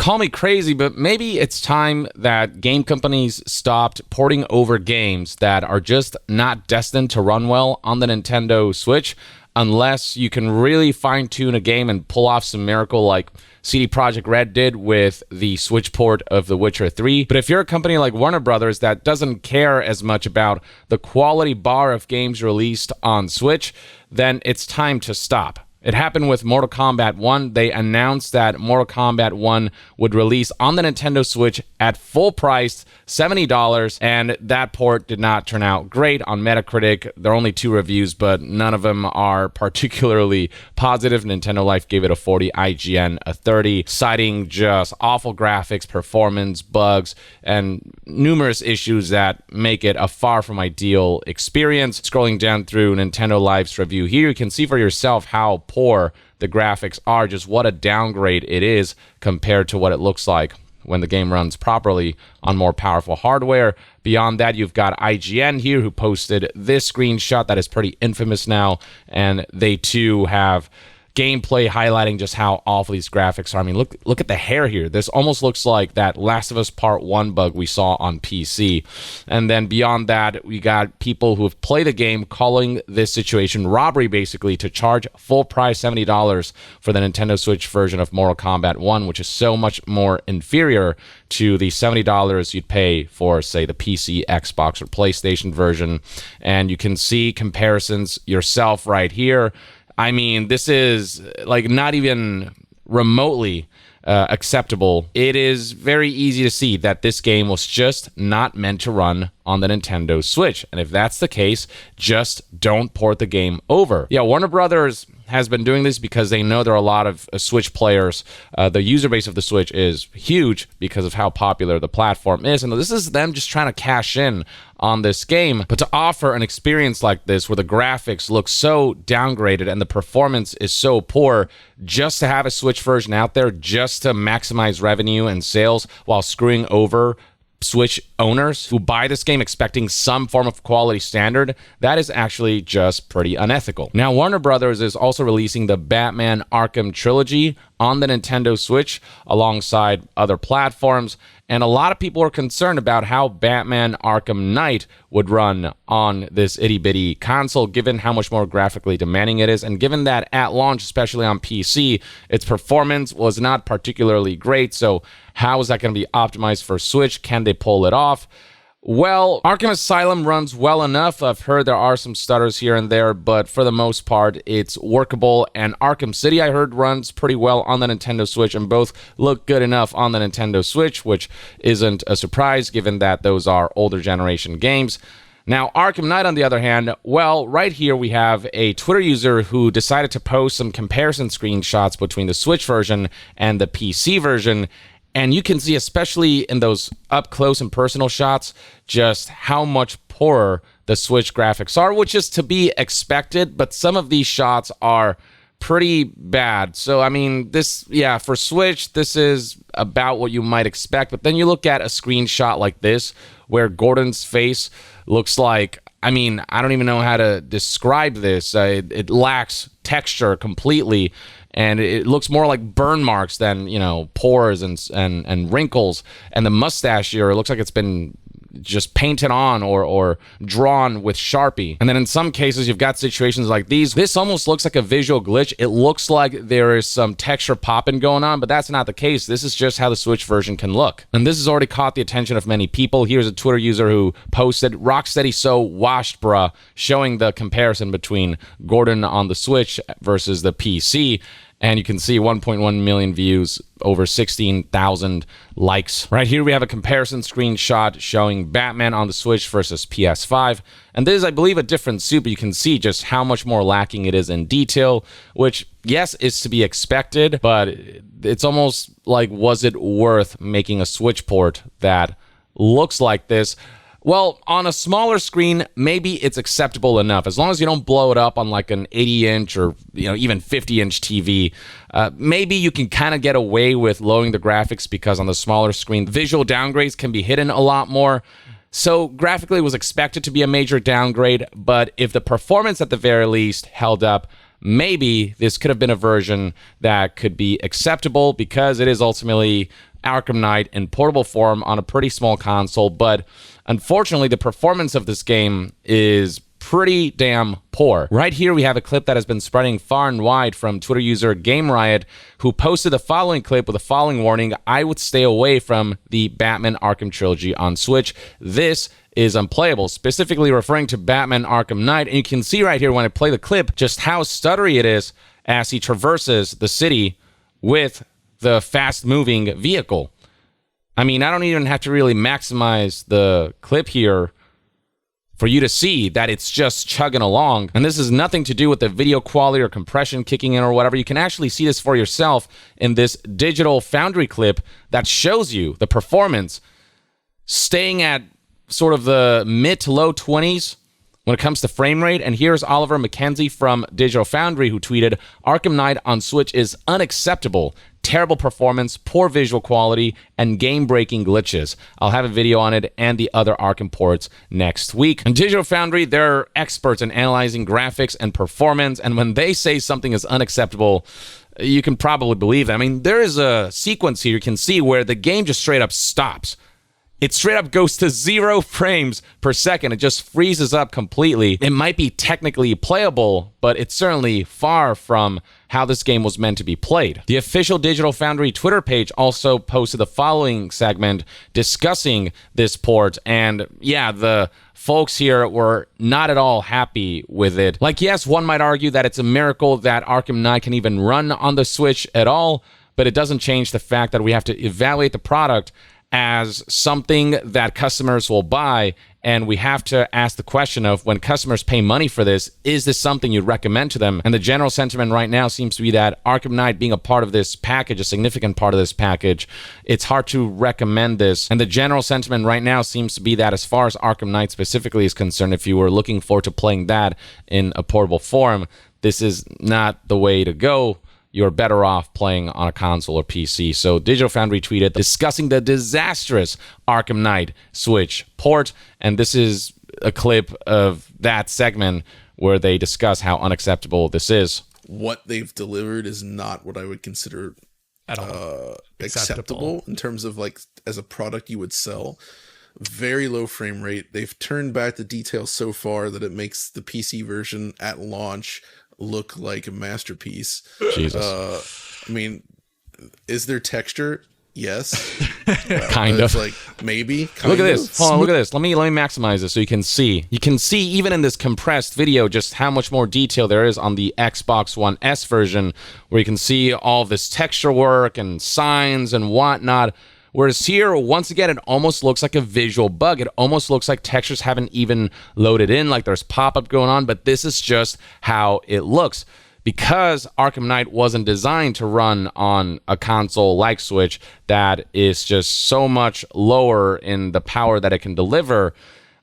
Call me crazy, but maybe it's time that game companies stopped porting over games that are just not destined to run well on the Nintendo Switch, unless you can really fine-tune a game and pull off some miracle like CD Projekt Red did with the Switch port of The Witcher 3. But if you're a company like Warner Brothers that doesn't care as much about the quality bar of games released on Switch, then it's time to stop. It happened with Mortal Kombat 1. They announced that Mortal Kombat 1 would release on the Nintendo Switch at full price, $70, and that port did not turn out great on Metacritic. There are only 2 reviews, but none of them are particularly positive. Nintendo Life gave it a 40, IGN a 30, citing just awful graphics, performance, bugs, and numerous issues that make it a far from ideal experience. Scrolling down through Nintendo Life's review here, you can see for yourself how poor the graphics are, just what a downgrade it is compared to what it looks like when the game runs properly on more powerful hardware. Beyond that, you've got IGN here who posted this screenshot that is pretty infamous now, and they too have gameplay highlighting just how awful these graphics are. I mean, look at the hair here. This almost looks like that Last of Us Part 1 bug we saw on PC. And then beyond that, we got people who have played the game calling this situation robbery, basically, to charge full price $70 for the Nintendo Switch version of Mortal Kombat 1, which is so much more inferior to the $70 you'd pay for, say, the PC, Xbox, or PlayStation version. And you can see comparisons yourself right here. I mean, this is like not even remotely acceptable. It is very easy to see that this game was just not meant to run on the Nintendo Switch. And if that's the case, just don't port the game over. Yeah, Warner Brothers has been doing this because they know there are a lot of Switch players. The user base of the Switch is huge because of how popular the platform is. And this is them just trying to cash in on this game. But to offer an experience like this where the graphics look so downgraded and the performance is so poor, just to have a Switch version out there, just to maximize revenue and sales while screwing over Switch owners who buy this game expecting some form of quality standard, that is actually just pretty unethical. Now, Warner Brothers is also releasing the Batman Arkham Trilogy on the Nintendo Switch alongside other platforms, and a lot of people are concerned about how Batman Arkham Knight would run on this itty-bitty console, given how much more graphically demanding it is, and given that at launch, especially on PC, its performance was not particularly great. So how is that going to be optimized for Switch? Can they pull it off? Well, Arkham Asylum runs well enough. I've heard there are some stutters here and there, but for the most part, it's workable. And Arkham City, I heard, runs pretty well on the Nintendo Switch, and both look good enough on the Nintendo Switch, which isn't a surprise given that those are older generation games. Now, Arkham Knight, on the other hand, well, right here we have a Twitter user who decided to post some comparison screenshots between the Switch version and the PC version. And you can see, especially in those up-close and personal shots, just how much poorer the Switch graphics are, which is to be expected, but some of these shots are pretty bad. So, I mean, this, yeah, for Switch, this is about what you might expect. But then you look at a screenshot like this, where Gordon's face looks like, I mean, I don't even know how to describe this. It lacks texture completely. And it looks more like burn marks than, you know, pores and wrinkles. And the mustache here, it looks like it's been just painted on or drawn with Sharpie. And then in some cases, you've got situations like these. This almost looks like a visual glitch. It looks like there is some texture popping going on, but that's not the case. This is just how the Switch version can look. And this has already caught the attention of many people. Here's a Twitter user who posted, "Rocksteady so washed, bruh," showing the comparison between Gordon on the Switch versus the PC. And you can see 1.1 million views, over 16,000 likes. Right here, we have a comparison screenshot showing Batman on the Switch versus PS5. And this is, I believe, a different suit, but you can see just how much more lacking it is in detail, which, yes, is to be expected, but it's almost like, was it worth making a Switch port that looks like this? Well, on a smaller screen, maybe it's acceptable enough. As long as you don't blow it up on like an 80-inch or, you know, even 50-inch TV, maybe you can kind of get away with lowering the graphics because on the smaller screen, visual downgrades can be hidden a lot more. So graphically, it was expected to be a major downgrade, but if the performance at the very least held up, maybe this could have been a version that could be acceptable because it is ultimately Arkham Knight in portable form on a pretty small console. But unfortunately, the performance of this game is pretty damn poor. Right here, we have a clip that has been spreading far and wide from Twitter user Game Riot, who posted the following clip with the following warning: I would stay away from the Batman Arkham Trilogy on Switch. This is unplayable, specifically referring to Batman Arkham Knight. And you can see right here when I play the clip just how stuttery it is as he traverses the city with the fast-moving vehicle. I mean, I don't even have to really maximize the clip here for you to see that it's just chugging along. And this has nothing to do with the video quality or compression kicking in or whatever. You can actually see this for yourself in this digital Foundry clip that shows you the performance staying at sort of the mid to low 20s when it comes to frame rate. And here's Oliver McKenzie from Digital Foundry, who tweeted, Arkham Knight on Switch is unacceptable. Terrible performance, poor visual quality, and game-breaking glitches. I'll have a video on it and the other Arkham ports next week. And Digital Foundry, they're experts in analyzing graphics and performance, and when they say something is unacceptable, you can probably believe that. I mean, there is a sequence here you can see where the game just straight up stops. It straight up goes to 0 frames per second. It just freezes up completely. It might be technically playable, but it's certainly far from how this game was meant to be played. The official Digital Foundry Twitter page also posted the following segment discussing this port. And yeah, the folks here were not at all happy with it. Like, yes, one might argue that it's a miracle that Arkham Knight can even run on the Switch at all, but it doesn't change the fact that we have to evaluate the product as something that customers will buy, and we have to ask the question of, when customers pay money for this, is this something you'd recommend to them? And the general sentiment right now seems to be that Arkham Knight being a part of this package, a significant part of this package, it's hard to recommend this. And the general sentiment right now seems to be that as far as Arkham Knight specifically is concerned, if you were looking forward to playing that in a portable form, this is not the way to go. You're better off playing on a console or PC. So Digital Foundry tweeted discussing the disastrous Arkham Knight Switch port. And this is a clip of that segment where they discuss how unacceptable this is. What they've delivered is not what I would consider at all acceptable in terms of like as a product you would sell. Very low frame rate. They've turned back the details so far that it makes the PC version at launch look like a masterpiece. Jesus. I mean, is there texture? Yes. Kind of. Like maybe. Look at this. Hold on, look at this. Let me maximize this so you can see. You can see even in this compressed video just how much more detail there is on the Xbox One S version, where you can see all this texture work and signs and whatnot. Whereas here, once again, it almost looks like a visual bug. It almost looks like textures haven't even loaded in, like there's pop-up going on, but this is just how it looks. Because Arkham Knight wasn't designed to run on a console like Switch that is just so much lower in the power that it can deliver,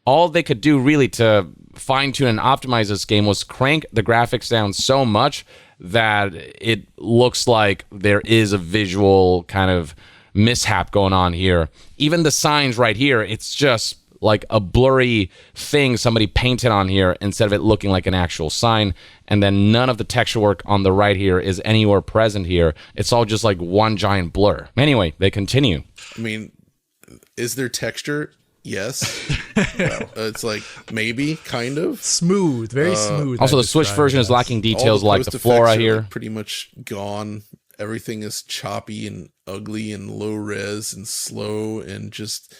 all they could do really to fine-tune and optimize this game was crank the graphics down so much that it looks like there is a visual kind of mishap going on here. Even the signs right here, it's just like a blurry thing somebody painted on here instead of it looking like an actual sign. And then none of the texture work on the right here is anywhere present here. It's all just like one giant blur. Anyway, they continue. I mean, is there texture? Yes. Well, it's like maybe, kind of. Smooth, very smooth. Also, the Switch version is lacking details like the flora here. Like pretty much gone. Everything is choppy and ugly and low res and slow and just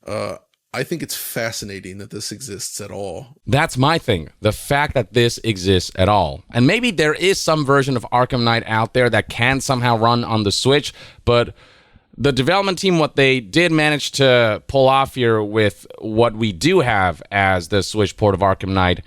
I think it's fascinating that this exists at all. That's my thing. The fact that this exists at all. And maybe there is some version of Arkham Knight out there that can somehow run on the Switch, but the development team, what they did manage to pull off here with what we do have as the Switch port of Arkham Knight,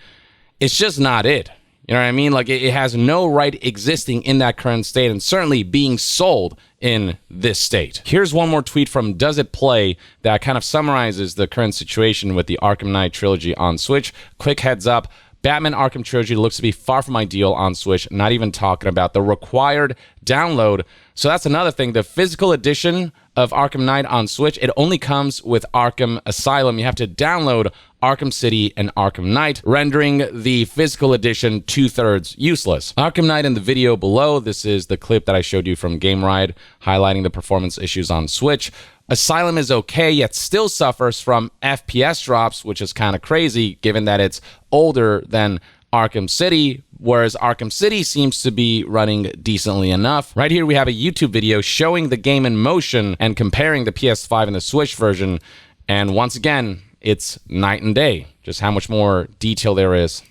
it's just not it. You know what I mean? Like, it has no right existing in that current state and certainly being sold in this state. Here's one more tweet from Does It Play that kind of summarizes the current situation with the Arkham Knight trilogy on Switch. Quick heads up. Batman Arkham Trilogy looks to be far from ideal on Switch, not even talking about the required download So that's another thing. The physical edition of Arkham Knight on Switch, it only comes with Arkham Asylum. You have to download Arkham City and Arkham Knight, rendering the physical edition 2/3 useless. Arkham Knight in the video below, this is the clip that I showed you from Game Ride, highlighting the performance issues on Switch. Asylum is okay, yet still suffers from FPS drops, which is kind of crazy given that it's older than Arkham City, whereas Arkham City seems to be running decently enough. Right here we have a YouTube video showing the game in motion and comparing the PS5 and the Switch version, and once again, it's night and day, just how much more detail there is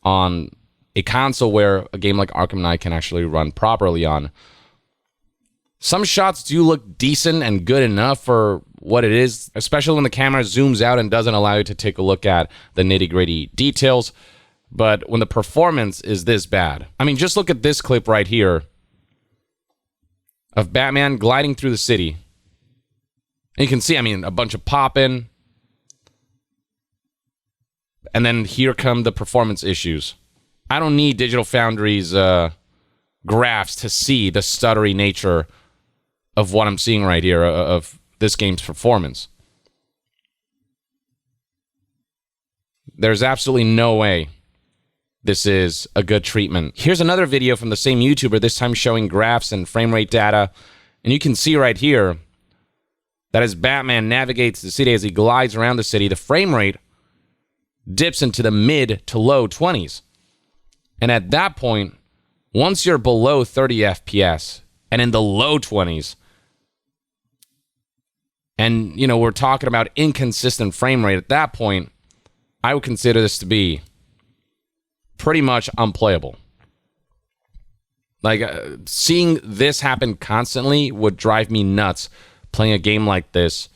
on a console where a game like Arkham Knight can actually run properly on. Some shots do look decent and good enough for what it is, especially when the camera zooms out and doesn't allow you to take a look at the nitty-gritty details. But when the performance is this bad, I mean, just look at this clip right here of Batman gliding through the city. And you can see, I mean, a bunch of popping. And then here come the performance issues. I don't need Digital Foundry's graphs to see the stuttery nature of what I'm seeing right here, of this game's performance. There's absolutely no way this is a good treatment. Here's another video from the same YouTuber, this time showing graphs and frame rate data. And you can see right here that as Batman navigates the city, as he glides around the city, the frame rate dips into the mid to low 20s. And at that point, once you're below 30 FPS and in the low 20s, and, you know, we're talking about inconsistent frame rate, at that point, I would consider this to be pretty much unplayable. Like, seeing this happen constantly would drive me nuts playing a game like this,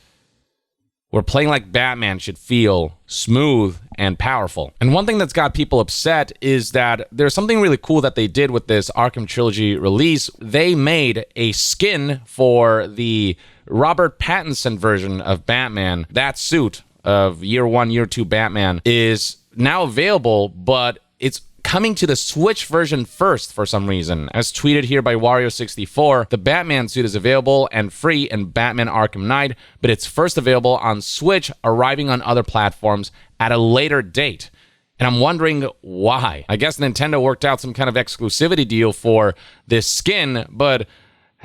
where playing like Batman should feel smooth and powerful. And one thing that's got people upset is that there's something really cool that they did with this Arkham Trilogy release. They made a skin for the Robert Pattinson version of Batman. That suit of Year 1, Year 2 Batman is now available, but it's coming to the Switch version first for some reason. As tweeted here by Wario64, the Batman suit is available and free in Batman Arkham Knight, but it's first available on Switch, arriving on other platforms at a later date. And I'm wondering why. I guess Nintendo worked out some kind of exclusivity deal for this skin, but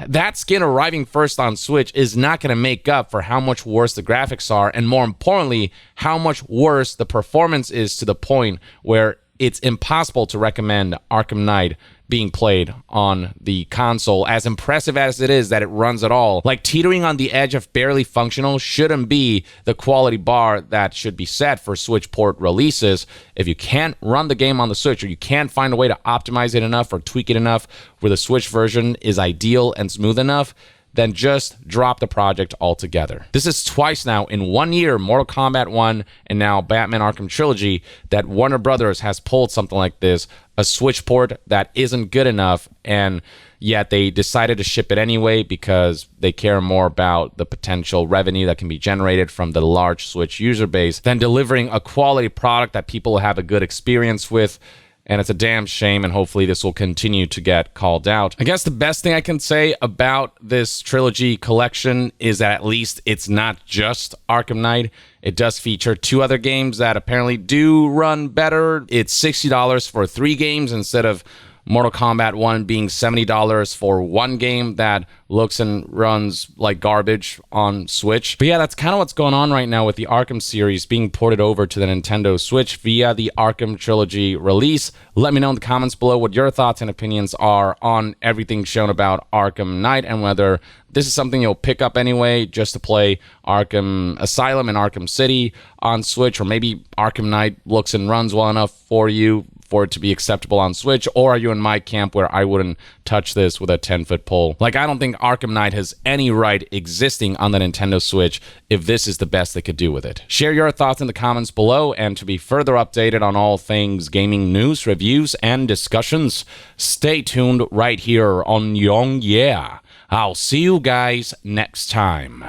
that skin arriving first on Switch is not going to make up for how much worse the graphics are, and more importantly, how much worse the performance is, to the point where it's impossible to recommend Arkham Knight being played on the console, as impressive as it is that it runs at all. Like, teetering on the edge of barely functional shouldn't be the quality bar that should be set for Switch port releases. If you can't run the game on the Switch, or you can't find a way to optimize it enough or tweak it enough where the Switch version is ideal and smooth enough, then just drop the project altogether. This is twice now in 1 year, Mortal Kombat 1 and now Batman Arkham Trilogy, that Warner Brothers has pulled something like this, a Switch port that isn't good enough, and yet they decided to ship it anyway because they care more about the potential revenue that can be generated from the large Switch user base than delivering a quality product that people will have a good experience with. And it's a damn shame, and hopefully this will continue to get called out. I guess the best thing I can say about this trilogy collection is that at least it's not just Arkham Knight. It does feature 2 other games that apparently do run better. It's $60 for 3 games instead of Mortal Kombat 1 being $70 for 1 game that looks and runs like garbage on Switch. But yeah, that's kind of what's going on right now with the Arkham series being ported over to the Nintendo Switch via the Arkham Trilogy release. Let me know in the comments below what your thoughts and opinions are on everything shown about Arkham Knight, and whether this is something you'll pick up anyway just to play Arkham Asylum and Arkham City on Switch, or maybe Arkham Knight looks and runs well enough for you for it to be acceptable on Switch, or are you in my camp where I wouldn't touch this with a 10-foot pole? Like, I don't think Arkham Knight has any right existing on the Nintendo Switch if this is the best they could do with it. Share your thoughts in the comments below, and to be further updated on all things gaming news, reviews, and discussions, stay tuned right here on Young Yeah. I'll see you guys next time.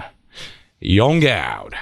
Young out.